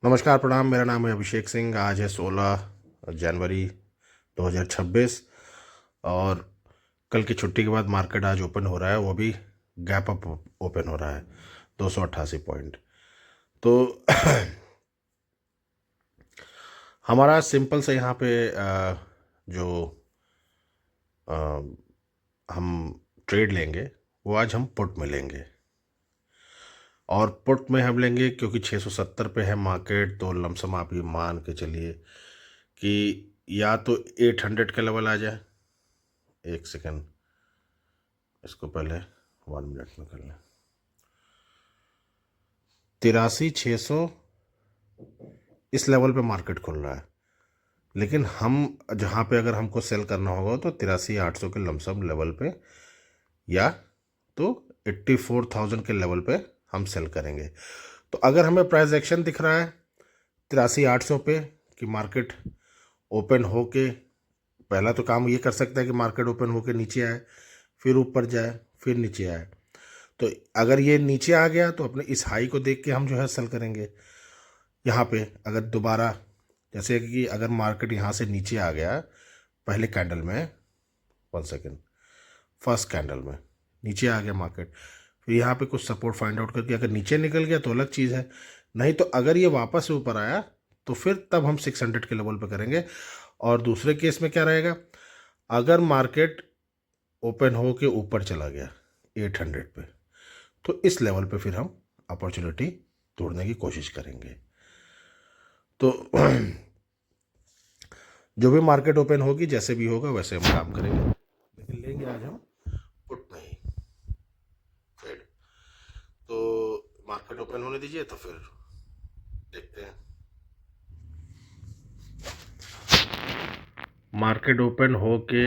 नमस्कार, प्रणाम। मेरा नाम है अभिषेक सिंह। आज है 16 जनवरी 2026 और कल की छुट्टी के बाद मार्केट आज ओपन हो रहा है, वो भी गैप अप ओपन हो रहा है 288 पॉइंट। तो हमारा सिंपल से यहाँ पे जो अ, हम ट्रेड लेंगे वो आज हम पुट में लेंगे। और पुट में हम लेंगे क्योंकि 670 पे है मार्केट, तो लमसम आप ये मान के चलिए कि या तो 800 का लेवल आ जाए। एक सेकेंड, इसको पहले 1 मिनट में कर लें। 83,600 इस लेवल पे मार्केट खुल रहा है, लेकिन हम जहाँ पे अगर हमको सेल करना होगा तो 83,800 के लमसम लेवल पे या तो 84,000 के लेवल पे हम सेल करेंगे। तो अगर हमें प्राइस एक्शन दिख रहा है 83,800 पे कि मार्केट ओपन होके, पहला तो काम ये कर सकता है कि मार्केट ओपन होके नीचे आए, फिर ऊपर जाए, फिर नीचे आए। तो अगर ये नीचे आ गया तो अपने इस हाई को देख के हम जो है सेल करेंगे। यहाँ पे अगर दोबारा, जैसे कि अगर मार्केट यहाँ से नीचे आ गया पहले कैंडल में, 1 सेकेंड, फर्स्ट कैंडल में नीचे आ गया मार्केट, फिर यहाँ पे कुछ सपोर्ट फाइंड आउट करके अगर नीचे निकल गया तो अलग चीज़ है। नहीं तो अगर ये वापस से ऊपर आया तो फिर तब हम 600 के लेवल पे करेंगे। और दूसरे केस में क्या रहेगा, अगर मार्केट ओपन हो के ऊपर चला गया 800 पे, तो इस लेवल पे फिर हम अपॉर्चुनिटी तोड़ने की कोशिश करेंगे। तो जो भी मार्केट ओपन होगी, जैसे भी होगा वैसे हम काम करेंगे, लेकिन लेंगे आज हम पुट नहीं ट्रेड। तो मार्केट ओपन होने दीजिए तो फिर देखते हैं। मार्केट ओपन हो के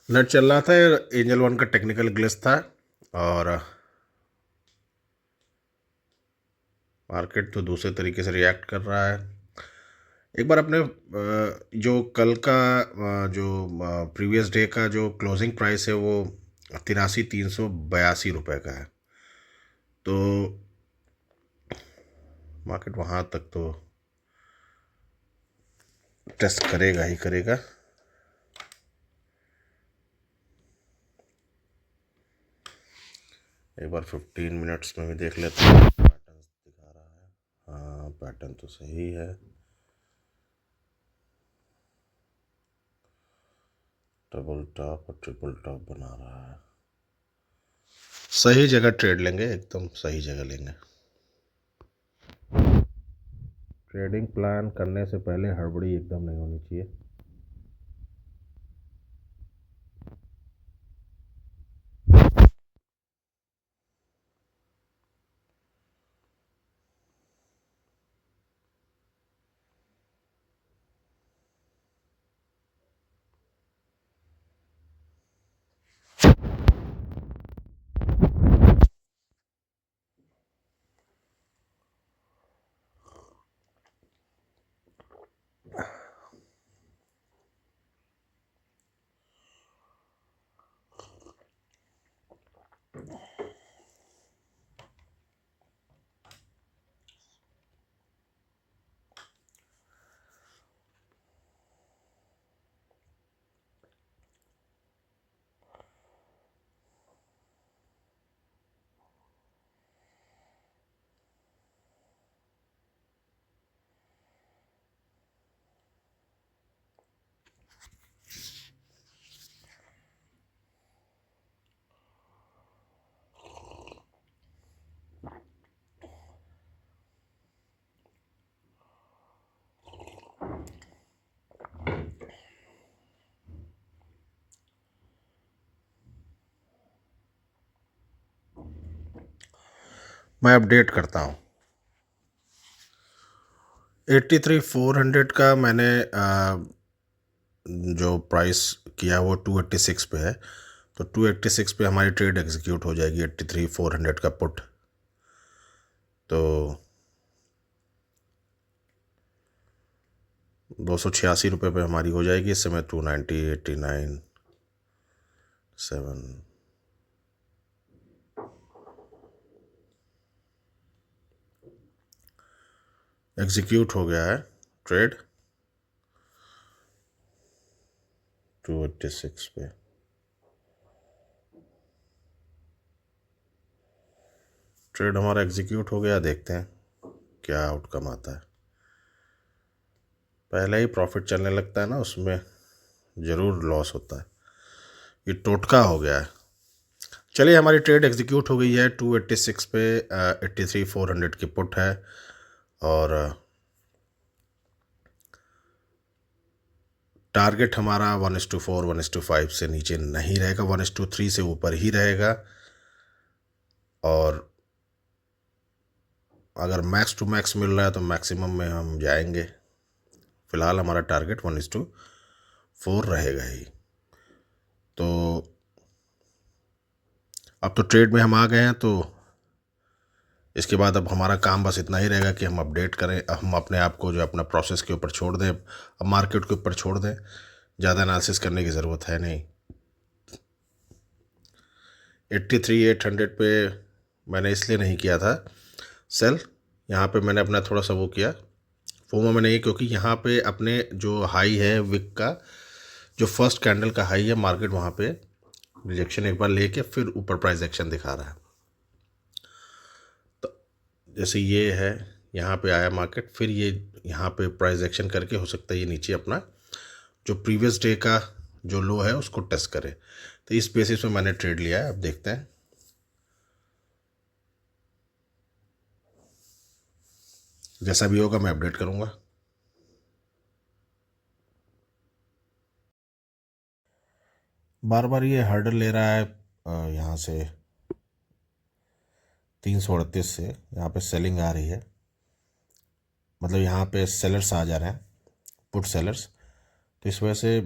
नेट चल रहा था, एंजल वन का टेक्निकल ग्लिच था और मार्केट तो दूसरे तरीके से रिएक्ट कर रहा है। एक बार अपने जो कल का जो प्रीवियस डे का जो क्लोजिंग प्राइस है वो 83,382 रुपये का है। तो मार्केट वहाँ तक तो टेस्ट करेगा ही करेगा। एक बार 15 मिनट्स में भी देख लेते हैं, पैटर्न दिखा रहा है। हाँ, पैटर्न तो सही है। डबल टॉप और ट्रिपल टॉप बना रहा है। सही जगह ट्रेड लेंगे, एकदम सही जगह लेंगे। ट्रेडिंग प्लान करने से पहले हड़बड़ी एकदम नहीं होनी चाहिए। मैं अपडेट करता हूँ। 83,400 का मैंने जो प्राइस किया वो 286 पे है, तो 286 पे हमारी ट्रेड एग्जीक्यूट हो जाएगी 83,400 का पुट। तो 286 रुपये पे हमारी हो जाएगी। इस समय 290, 89, 7 एग्जीक्यूट हो गया है ट्रेड 286 पे। ट्रेड हमारा एग्जीक्यूट हो गया, देखते हैं क्या आउटकम आता है। पहले ही प्रॉफिट चलने लगता है ना, उसमें ज़रूर लॉस होता है। ये टोटका हो गया है। चलिए, हमारी ट्रेड एग्जीक्यूट हो गई है 286 पे। 83,400 की पुट है और टारगेट हमारा 1:4, 1:5 से नीचे नहीं रहेगा, 1:3 से ऊपर ही रहेगा। और अगर मैक्स टू मैक्स मिल रहा है तो मैक्सिमम में हम जाएंगे। फिलहाल हमारा टारगेट 1:4 रहेगा ही। तो अब तो ट्रेड में हम आ गए हैं, तो इसके बाद अब हमारा काम बस इतना ही रहेगा कि हम अपडेट करें, हम अपने आप को जो अपना प्रोसेस के ऊपर छोड़ दें, अब मार्केट के ऊपर छोड़ दें। ज़्यादा एनालिसिस करने की ज़रूरत है नहीं। 83,800 पे मैंने इसलिए नहीं किया था सेल। यहाँ पे मैंने अपना थोड़ा सा वो किया, फोमो में नहीं, क्योंकि यहाँ पे अपने जो हाई है विक का, जो फर्स्ट कैंडल का हाई है, मार्केट वहाँ पे रिजेक्शन एक बार लेके फिर ऊपर प्राइस एक्शन दिखा रहा है। तो जैसे ये है, यहाँ पे आया मार्केट, फिर ये यहाँ पे प्राइस एक्शन करके हो सकता है ये नीचे अपना जो प्रीवियस डे का जो लो है उसको टेस्ट करे। तो इस बेसिस पे मैंने ट्रेड लिया है। अब देखते हैं, जैसा भी होगा मैं अपडेट करूँगा। बार बार ये हर्डल ले रहा है यहाँ से 338 से, यहाँ पे सेलिंग आ रही है, मतलब यहाँ पे सेलर्स आ जा रहे हैं, पुट सेलर्स। तो इस वजह से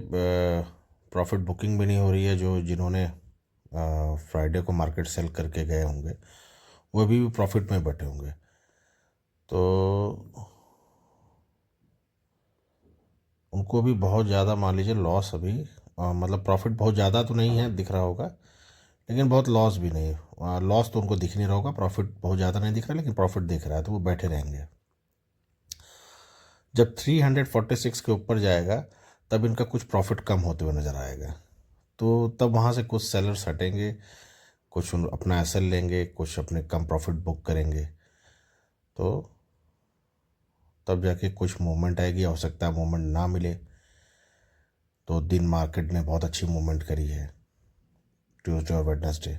प्रॉफिट बुकिंग भी नहीं हो रही है। जो जिन्होंने फ्राइडे को मार्केट सेल करके गए होंगे वो भी प्रॉफिट में बैठे होंगे। तो उनको भी बहुत ज़्यादा, मान लीजिए लॉस अभी, मतलब प्रॉफिट बहुत ज़्यादा तो नहीं है दिख रहा होगा, लेकिन बहुत लॉस भी नहीं। लॉस तो उनको दिख नहीं रहा होगा, प्रॉफिट बहुत ज़्यादा नहीं दिख रहा, लेकिन प्रॉफिट दिख रहा है, तो वो बैठे रहेंगे। जब 346 के ऊपर जाएगा तब इनका कुछ प्रॉफिट कम होते हुए नज़र आएगा, तो तब वहाँ से कुछ सेलर्स हटेंगे, कुछ अपना एसएल लेंगे, कुछ अपने कम प्रॉफिट बुक करेंगे। तो तब जाके कुछ मूवमेंट आएगी। हो सकता है मूवमेंट ना मिले, तो दिन मार्केट ने बहुत अच्छी मूवमेंट करी है ट्यूसडे और वेडनेसडे।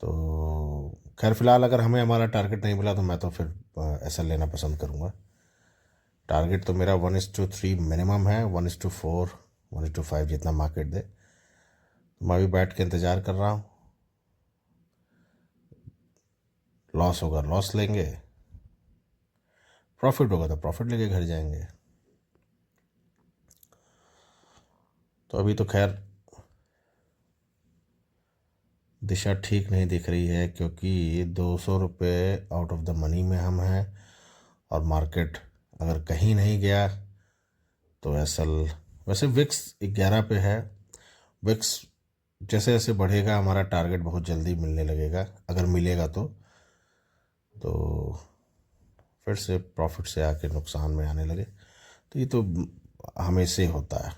तो खैर फिलहाल अगर हमें हमारा टारगेट नहीं मिला तो मैं तो फिर एसएल लेना पसंद करूँगा। टारगेट तो मेरा 1:3 मिनिमम है, 1:4, 1:5 जितना मार्केट दे। तो मैं अभी बैठ के इंतज़ार कर रहा हूँ। लॉस होगा लॉस लेंगे, प्रॉफिट होगा तो प्रॉफिट लेके घर जाएंगे। तो अभी तो खैर दिशा ठीक नहीं दिख रही है, क्योंकि 200 रुपये आउट ऑफ द मनी में हम हैं, और मार्केट अगर कहीं नहीं गया तो एसएल, वैसे विक्स 11 पे है। विक्स जैसे जैसे बढ़ेगा हमारा टारगेट बहुत जल्दी मिलने लगेगा, अगर मिलेगा तो फिर से प्रॉफिट से आके नुकसान में आने लगे। तो ये तो हमेशा ही होता है,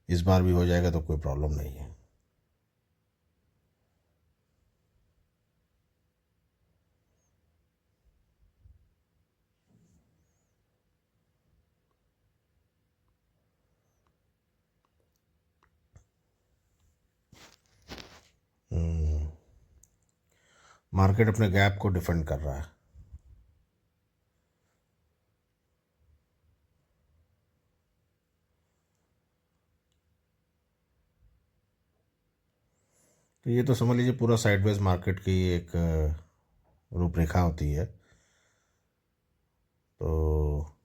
इस बार भी हो जाएगा तो कोई प्रॉब्लम नहीं है। मार्केट अपने गैप को डिफेंड कर रहा है। तो ये तो समझ लीजिए पूरा साइडवेज मार्केट की एक रूपरेखा होती है। तो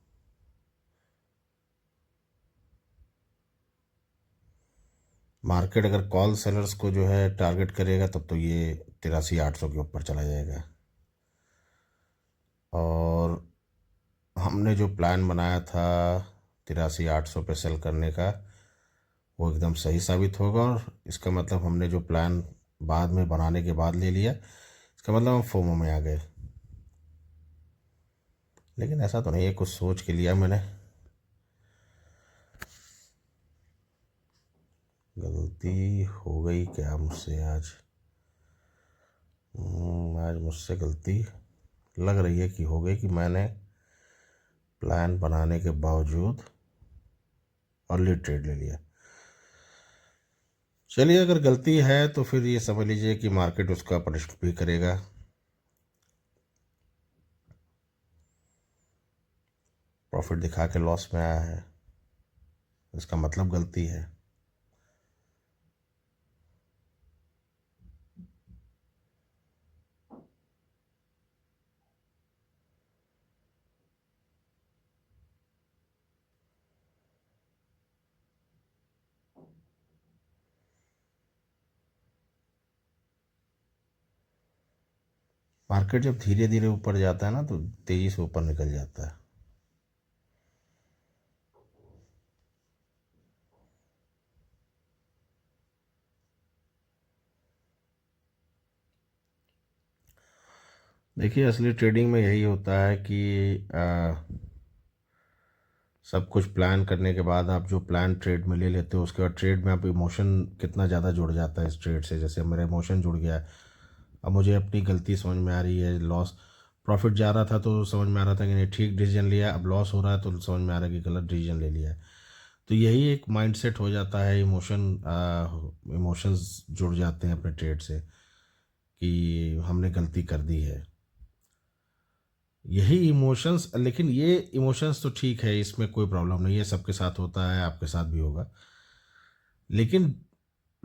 मार्केट अगर कॉल सेलर्स को जो है टारगेट करेगा तब तो ये 83,800 के ऊपर चला जाएगा। और हमने जो प्लान बनाया था 83,800 पे सेल करने का, वो एकदम सही साबित होगा। और इसका मतलब हमने जो प्लान बाद में बनाने के बाद ले लिया, इसका मतलब हम फोमो में आ गए। लेकिन ऐसा तो नहीं है, कुछ सोच के लिया मैंने। गलती हो गई क्या मुझसे आज? आज मुझसे गलती लग रही है कि हो गई कि मैंने प्लान बनाने के बावजूद अर्ली ट्रेड ले लिया। चलिए, अगर गलती है तो फिर ये समझ लीजिए कि मार्केट उसका पनिश भी करेगा। प्रॉफिट दिखा के लॉस में आया है, इसका मतलब गलती है। मार्केट जब धीरे धीरे ऊपर जाता है ना तो तेजी से ऊपर निकल जाता है। देखिए, असली ट्रेडिंग में यही होता है कि सब कुछ प्लान करने के बाद आप जो प्लान ट्रेड में ले लेते हो, उसके बाद ट्रेड में आप इमोशन कितना ज़्यादा जुड़ जाता है इस ट्रेड से। जैसे मेरा इमोशन जुड़ गया है, अब मुझे अपनी गलती समझ में आ रही है। लॉस, प्रॉफिट जा रहा था तो समझ में आ रहा था कि नहीं ठीक डिसीजन लिया, अब लॉस हो रहा है तो समझ में आ रहा है कि गलत डिसीजन ले लिया है। तो यही एक माइंडसेट हो जाता है। इमोशंस जुड़ जाते हैं अपने ट्रेड से कि हमने गलती कर दी है। यही इमोशंस, लेकिन ये इमोशंस तो ठीक है, इसमें कोई प्रॉब्लम नहीं है, सबके साथ होता है, आपके साथ भी होगा। लेकिन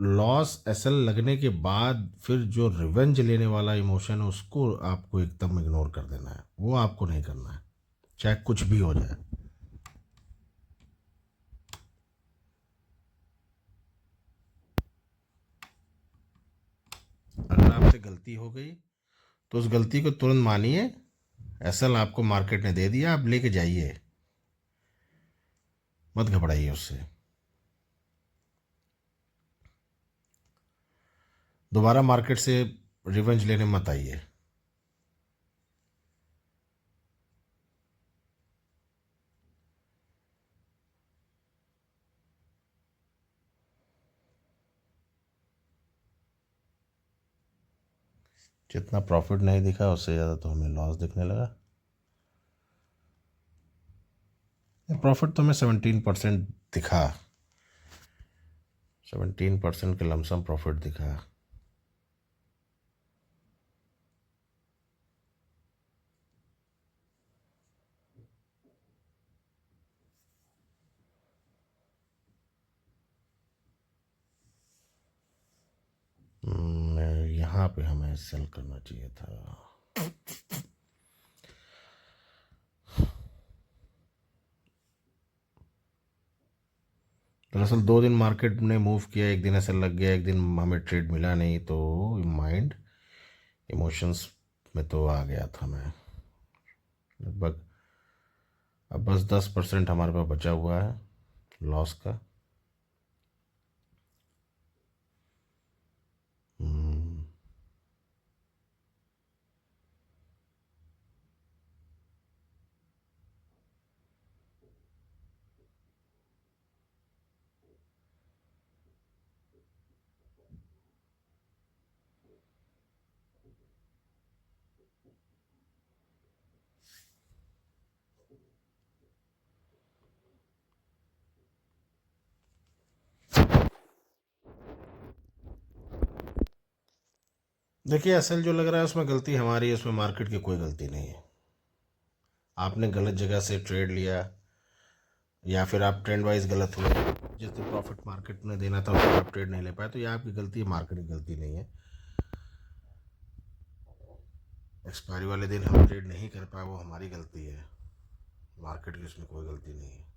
लॉस एसएल लगने के बाद फिर जो रिवेंज लेने वाला इमोशन है, उसको आपको एकदम इग्नोर कर देना है। वो आपको नहीं करना है, चाहे कुछ भी हो जाए। अगर आपसे गलती हो गई तो उस गलती को तुरंत मानिए। एसएल आपको मार्केट ने दे दिया, आप लेके जाइए, मत घबराइए उससे। दोबारा मार्केट से रिवेंज लेने मत आइए। जितना प्रॉफिट नहीं दिखा उससे ज़्यादा तो हमें लॉस दिखने लगा। प्रॉफिट तो हमें 17% दिखा, 17% के लमसम प्रॉफिट दिखा। यहाँ पे हमें सेल करना चाहिए था। दरअसल 2 दिन मार्केट ने मूव किया, एक दिन ऐसा लग गया, एक दिन हमें ट्रेड मिला नहीं, तो माइंड इमोशंस में तो आ गया था मैं लगभग। अब बस 10% हमारे पास बचा हुआ है लॉस का। हम्म, देखिए, असल जो लग रहा है उसमें गलती हमारी है, उसमें मार्केट की कोई गलती नहीं है। आपने गलत जगह से ट्रेड लिया, या फिर आप ट्रेंड वाइज गलत हुए, जितने प्रॉफिट मार्केट में देना था उसमें आप ट्रेड नहीं ले पाए, तो ये आपकी गलती है, मार्केट की गलती नहीं है। एक्सपायरी वाले दिन हम ट्रेड नहीं कर पाए वो हमारी गलती है, मार्केट की उसमें कोई गलती नहीं है।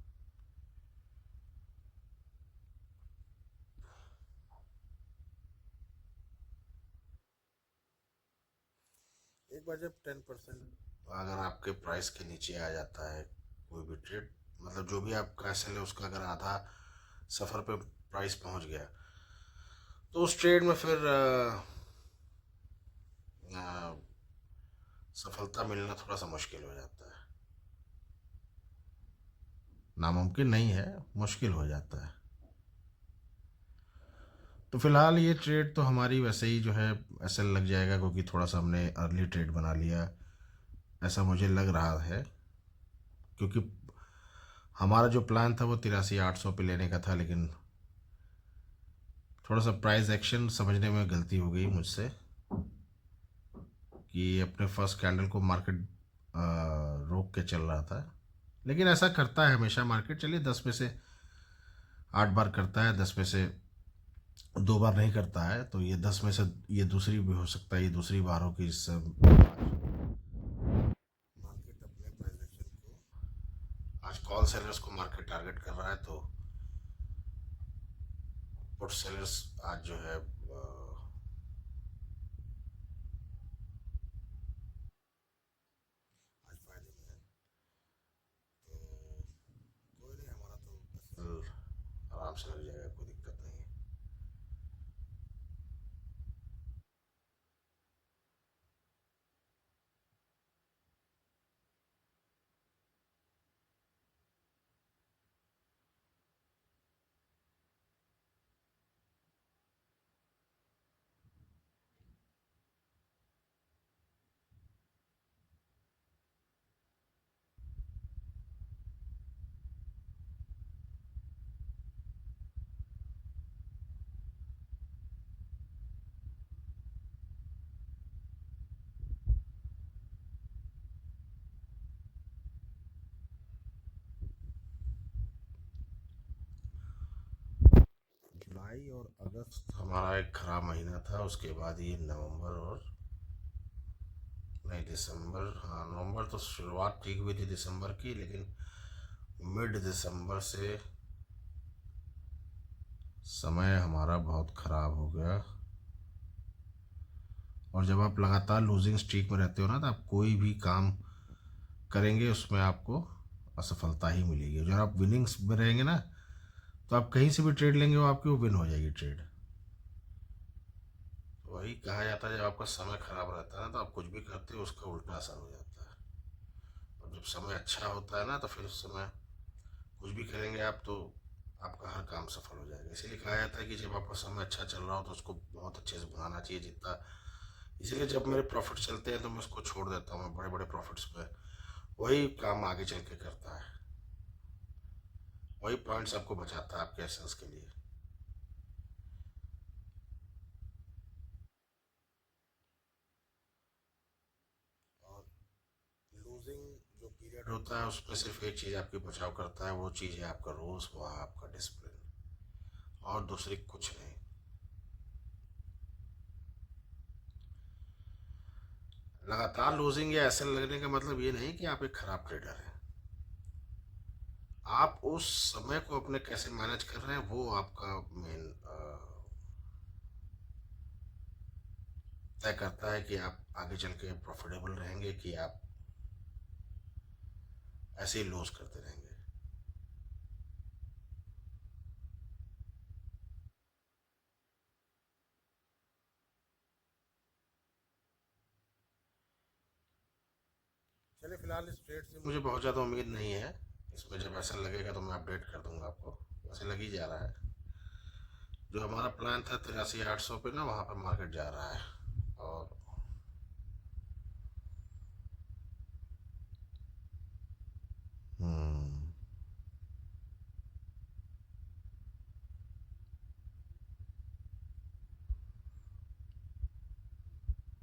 एक बार जब 10% अगर आपके प्राइस के नीचे आ जाता है कोई भी ट्रेड, मतलब जो भी आपका एसएल है उसका अगर आधा सफ़र पे प्राइस पहुंच गया, तो उस ट्रेड में फिर अ, सफलता मिलना थोड़ा सा मुश्किल हो जाता है। नामुमकिन नहीं है, मुश्किल हो जाता है। तो फिलहाल ये ट्रेड तो हमारी वैसे ही जो है एसएल लग जाएगा, क्योंकि थोड़ा सा हमने अर्ली ट्रेड बना लिया, ऐसा मुझे लग रहा है। क्योंकि हमारा जो प्लान था वो 83,800 पे लेने का था, लेकिन थोड़ा सा प्राइस एक्शन समझने में गलती हो गई मुझसे, कि अपने फर्स्ट कैंडल को मार्केट रोक के चल रहा था। लेकिन ऐसा करता है हमेशा मार्केट, चलिए 10 में से 8 बार करता है, 10 में से 2 बार नहीं करता है, तो ये 10 में से ये दूसरी भी हो सकता है, ये दूसरी बार हो कि इस मार्केट अपने प्राइस एक्शन को, आज कॉल सेलर्स को मार्केट टारगेट कर रहा है, तो पुट सेलर्स आज जो है आज फायदे में है। तो कोई नहीं, हमारा तो आराम से लग जाएगा, कोई दिक्कत नहीं है। जुलाई और अगस्त हमारा एक खराब महीना था, उसके बाद ये नवंबर और नहीं दिसंबर, हाँ नवंबर तो शुरुआत ठीक हुई थी दिसंबर की, लेकिन मिड दिसंबर से समय हमारा बहुत ख़राब हो गया। और जब आप लगातार लूजिंग स्ट्रीक में रहते हो ना, तो आप कोई भी काम करेंगे उसमें आपको असफलता ही मिलेगी। जब आप विनिंग्स में रहेंगे ना, तो आप कहीं से भी ट्रेड लेंगे वो आपकी वो विन हो जाएगी ट्रेड। वही कहा जाता है, जब आपका समय खराब रहता है ना, तो आप कुछ भी करते हो उसका उल्टा असर हो जाता है। और जब समय अच्छा होता है ना, तो फिर उस समय कुछ भी करेंगे आप तो आपका हर काम सफल हो जाएगा। इसीलिए कहा जाता है कि जब आपका समय अच्छा चल रहा हो तो उसको बहुत अच्छे से बनाना चाहिए जितना। इसीलिए जब मेरे प्रॉफिट चलते हैं तो मैं उसको छोड़ देता हूँ, मैं बड़े बड़े प्रॉफिट्स पे वही काम आगे चल के करता है, वही पॉइंट्स आपको बचाता है आपके एसेंस के लिए। और लूजिंग जो पीरियड होता है उसमें सिर्फ एक चीज़ आपकी बचाव करता है, वो चीज़ है आपका रूल्स, वो है आपका डिसिप्लिन, और दूसरी कुछ नहीं। लगातार लूजिंग या ऐसे लगने का मतलब ये नहीं कि आप एक खराब ट्रेडर हैं। आप उस समय को अपने कैसे मैनेज कर रहे हैं वो आपका मेन तय करता है कि आप आगे चल के प्रॉफिटेबल रहेंगे कि आप ऐसे ही लूज करते रहेंगे। चलिए फिलहाल इस ट्रेड से मुझे बहुत ज़्यादा उम्मीद नहीं है, इसमें जब ऐसा लगेगा तो मैं अपडेट कर दूंगा आपको। वैसे लग ही जा रहा है, जो हमारा प्लान था 83,800 पे ना, वहाँ पे मार्केट जा रहा है। और हम्म,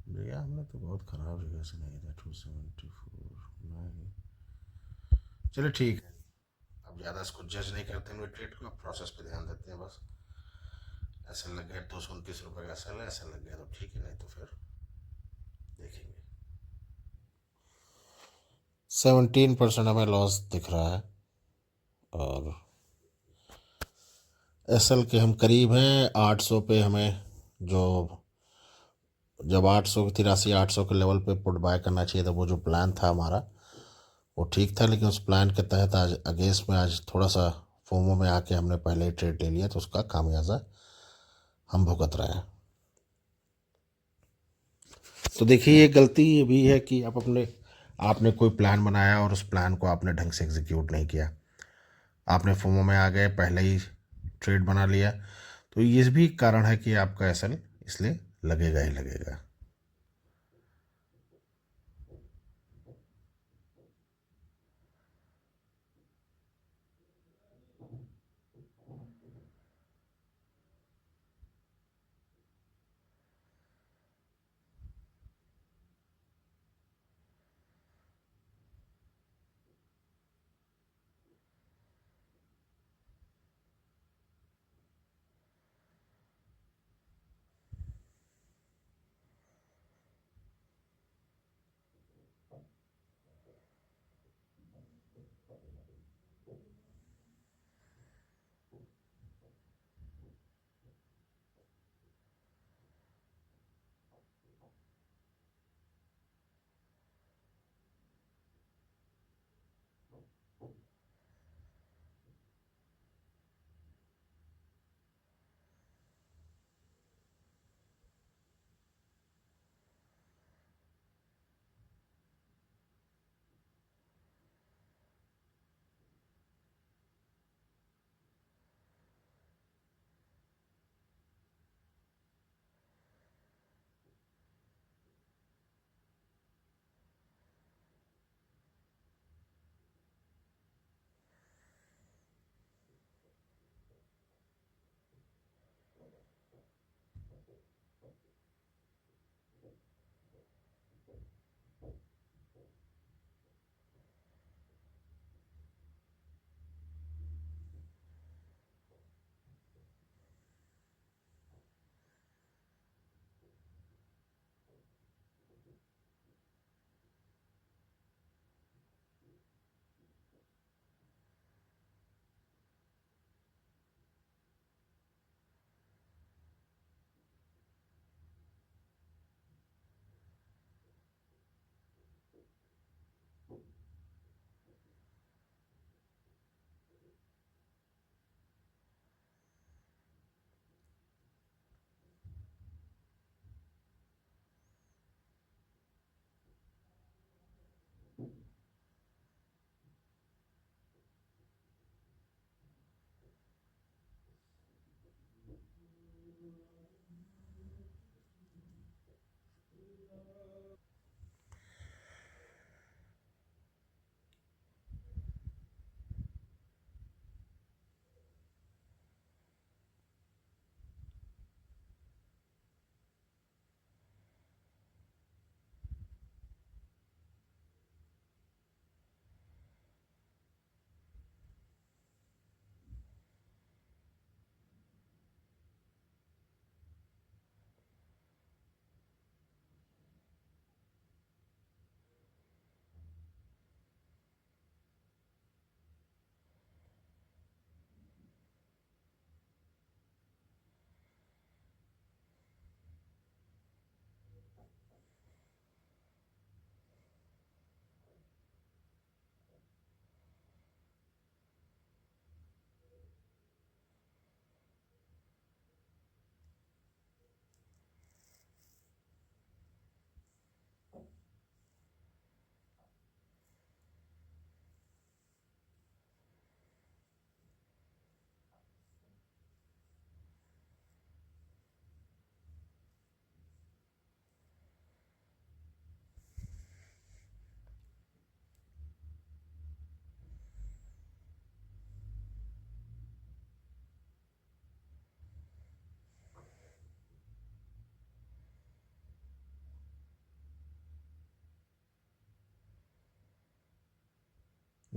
भैया हमने तो बहुत ख़राब जगह से नहीं था, 274 नहीं। चलिए ठीक है, अब ज़्यादा इसको जज नहीं करते मेरे ट्रेड को, अब प्रोसेस पे ध्यान देते हैं बस। ऐसे लग गया 229 रुपये का सेल है, ऐसा लग गया तो ठीक है, नहीं तो फिर देखेंगे। 17% हमें लॉस दिख रहा है, और एसएल के हम करीब हैं 800 पे। हमें जो जब 800 के लेवल पे पुट बाय करना चाहिए था, वो जो प्लान था हमारा वो ठीक था, लेकिन उस प्लान के तहत आज अगेंस्ट में आज थोड़ा सा फोमो में आके हमने पहले ही ट्रेड ले लिया, तो उसका खामियाजा हम भुगत रहे हैं। तो देखिए, ये गलती ये भी है कि आपने कोई प्लान बनाया और उस प्लान को आपने ढंग से एग्जीक्यूट नहीं किया, आपने फोमो में आ गए, पहले ही ट्रेड बना लिया, तो ये भी कारण है कि आपका एसएल इसलिए लगेगा ही लगेगा।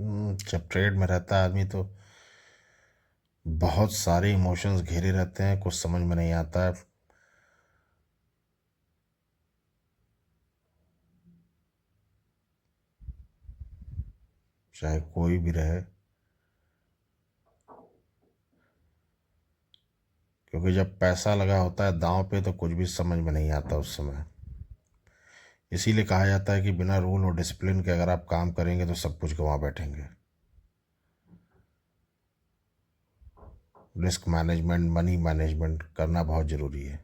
जब ट्रेड में रहता है आदमी तो बहुत सारे इमोशंस घेरे रहते हैं, कुछ समझ में नहीं आता है। चाहे कोई भी रहे, क्योंकि जब पैसा लगा होता है दांव पे तो कुछ भी समझ में नहीं आता उस समय। इसीलिए कहा जाता है कि बिना रूल और डिसिप्लिन के अगर आप काम करेंगे तो सब कुछ गंवा बैठेंगे। रिस्क मैनेजमेंट, मनी मैनेजमेंट करना बहुत ज़रूरी है।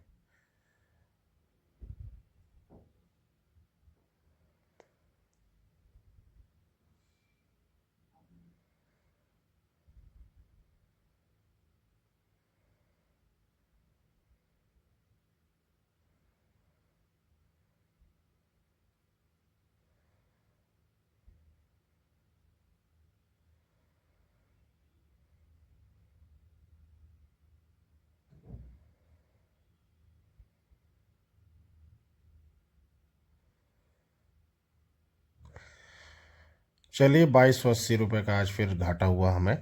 चलिए, 2280 रुपये का आज फिर घाटा हुआ हमें।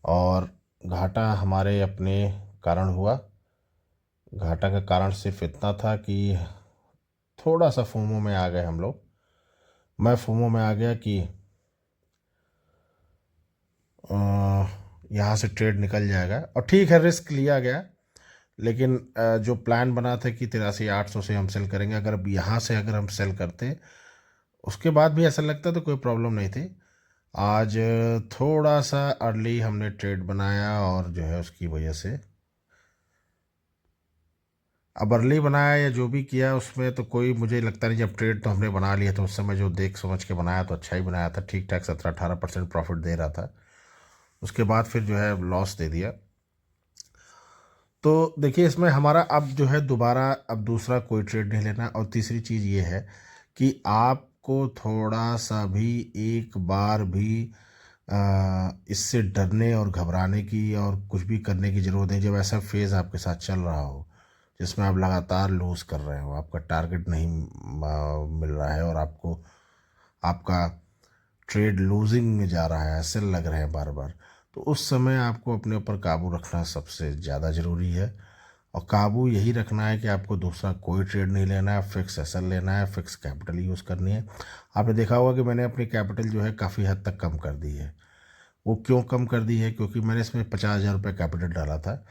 और घाटा हमारे अपने कारण हुआ। घाटा का कारण सिर्फ इतना था कि थोड़ा सा फोमो में आ गए हम लोग। मैं फोमो में आ गया कि यहाँ से ट्रेड निकल जाएगा, और ठीक है रिस्क लिया गया। लेकिन जो प्लान बना था कि 83,800 से हम सेल करेंगे, अगर अब यहाँ से अगर हम सेल करते उसके बाद भी ऐसा लगता तो कोई प्रॉब्लम नहीं थी। आज थोड़ा सा अर्ली हमने ट्रेड बनाया, और जो है उसकी वजह से अब अर्ली बनाया या जो भी किया उसमें तो कोई मुझे लगता नहीं। जब ट्रेड तो हमने बना लिया तो उस समय जो देख समझ के बनाया तो अच्छा ही बनाया था, ठीक ठाक 17-18% प्रॉफिट दे रहा था। उसके बाद फिर जो है लॉस दे दिया। तो देखिए, इसमें हमारा अब जो है दोबारा अब दूसरा कोई ट्रेड नहीं लेना। और तीसरी चीज़ ये है कि आपको थोड़ा सा भी एक बार भी इससे डरने और घबराने की और कुछ भी करने की ज़रूरत नहीं। जब ऐसा फेज़ आपके साथ चल रहा हो जिसमें आप लगातार लूज़ कर रहे हो, आपका टारगेट नहीं मिल रहा है, और आपको आपका ट्रेड लूजिंग में जा रहा है, सेल लग रहे हैं बार बार, तो उस समय आपको अपने ऊपर काबू रखना सबसे ज़्यादा ज़रूरी है। और काबू यही रखना है कि आपको दूसरा कोई ट्रेड नहीं लेना है, फिक्स एसएल लेना है, फिक्स कैपिटल यूज़ करनी है। आपने देखा होगा कि मैंने अपनी कैपिटल जो है काफ़ी हद तक कम कर दी है। वो क्यों कम कर दी है? क्योंकि मैंने इसमें 50,000 रुपये कैपिटल डाला था,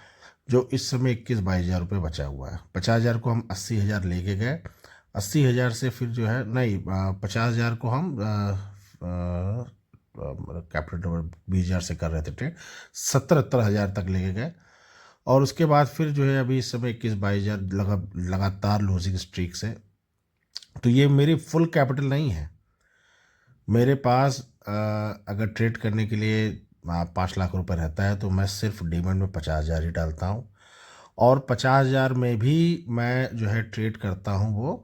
जो इस समय 21-22 हज़ार रुपये बचा हुआ है। 50,000 को हम 80,000 लेके गए। 80,000 से फिर जो है नहीं, 50,000 को हम कैपिटल 20,000 से कर रहे थे ट्रेड, 70-71 हज़ार तक लेके गए। और उसके बाद फिर जो है अभी इस समय 21-22 हज़ार लगातार लूजिंग स्ट्रीक से। तो ये मेरी फुल कैपिटल नहीं है। मेरे पास अगर ट्रेड करने के लिए 5 लाख रुपए रहता है तो मैं सिर्फ डीमैट में 50,000 ही डालता हूँ। और 50,000 में भी मैं जो है ट्रेड करता हूँ वो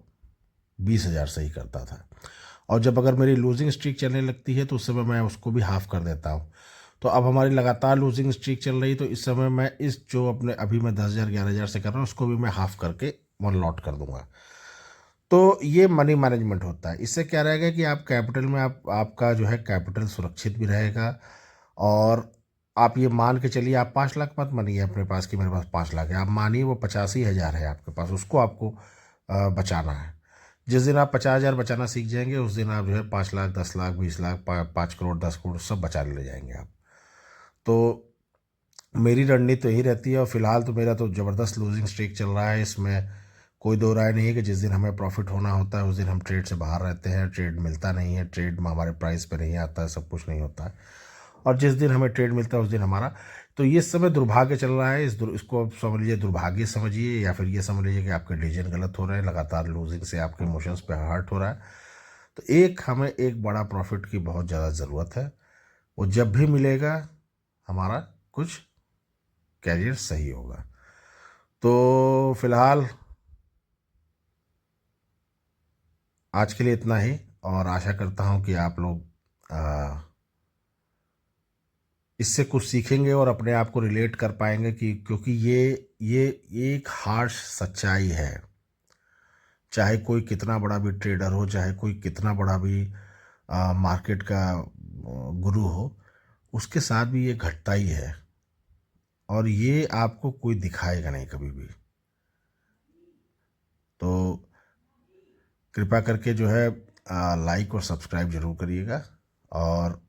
20,000 से ही करता था। और जब अगर मेरी लूजिंग स्ट्रीक चलने लगती है तो उस समय मैं उसको भी हाफ कर देता हूँ। तो अब हमारी लगातार लूजिंग स्ट्रीक चल रही, तो इस समय मैं इस जो अपने अभी मैं 10,000 11,000 से कर रहा हूँ उसको भी मैं हाफ करके वन लॉट कर दूंगा। तो ये मनी मैनेजमेंट होता है। इससे क्या रहेगा कि आप कैपिटल में आपका जो है कैपिटल सुरक्षित भी रहेगा। और आप ये मान के चलिए, आप 5 लाख मत मानिए अपने पास कि मेरे पास 5 लाख है, आप मानिए वो 85,000 है आपके पास, उसको आपको बचाना है। जिस दिन आप 50,000 बचाना सीख जाएंगे उस दिन आप जो है 5 लाख, 10 लाख, 20 लाख, 5 करोड़, 10 करोड़ सब बचा ले जाएंगे आप। तो मेरी रणनीति तो यही रहती है। और फिलहाल तो मेरा तो ज़बरदस्त लूजिंग स्ट्रीक चल रहा है, इसमें कोई दो राय नहीं है कि जिस दिन हमें प्रॉफिट होना होता है उस दिन हम ट्रेड से बाहर रहते हैं, ट्रेड मिलता नहीं है, ट्रेड में हमारे प्राइस पे नहीं आता है, सब कुछ नहीं होता है। और जिस दिन हमें ट्रेड मिलता है उस दिन हमारा, तो ये समय दुर्भाग्य चल रहा है। इसको आप समझ लीजिए, दुर्भाग्य समझिए, या फिर ये समझ लीजिए कि आपके डिसीजन गलत हो रहे हैं, लगातार लूजिंग से आपके इमोशंस पे हर्ट हो रहा है। तो हमें एक बड़ा प्रॉफिट की बहुत ज़्यादा ज़रूरत है। वो जब भी मिलेगा हमारा कुछ कैरियर सही होगा। तो फिलहाल आज के लिए इतना ही, और आशा करता हूँ कि आप लोग इससे कुछ सीखेंगे और अपने आप को रिलेट कर पाएंगे, कि क्योंकि ये एक हार्श सच्चाई है। चाहे कोई कितना बड़ा भी ट्रेडर हो, चाहे कोई कितना बड़ा भी मार्केट का गुरु हो, उसके साथ भी ये घटता ही है, और ये आपको कोई दिखाएगा नहीं कभी भी। तो कृपा करके जो है लाइक और सब्सक्राइब जरूर करिएगा, और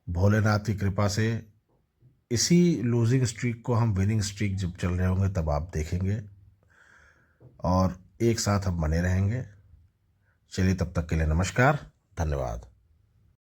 भोलेनाथ की कृपा से इसी लूजिंग स्ट्रीक को हम विनिंग स्ट्रीक जब चल रहे होंगे तब आप देखेंगे, और एक साथ हम बने रहेंगे। चलिए, तब तक के लिए नमस्कार, धन्यवाद।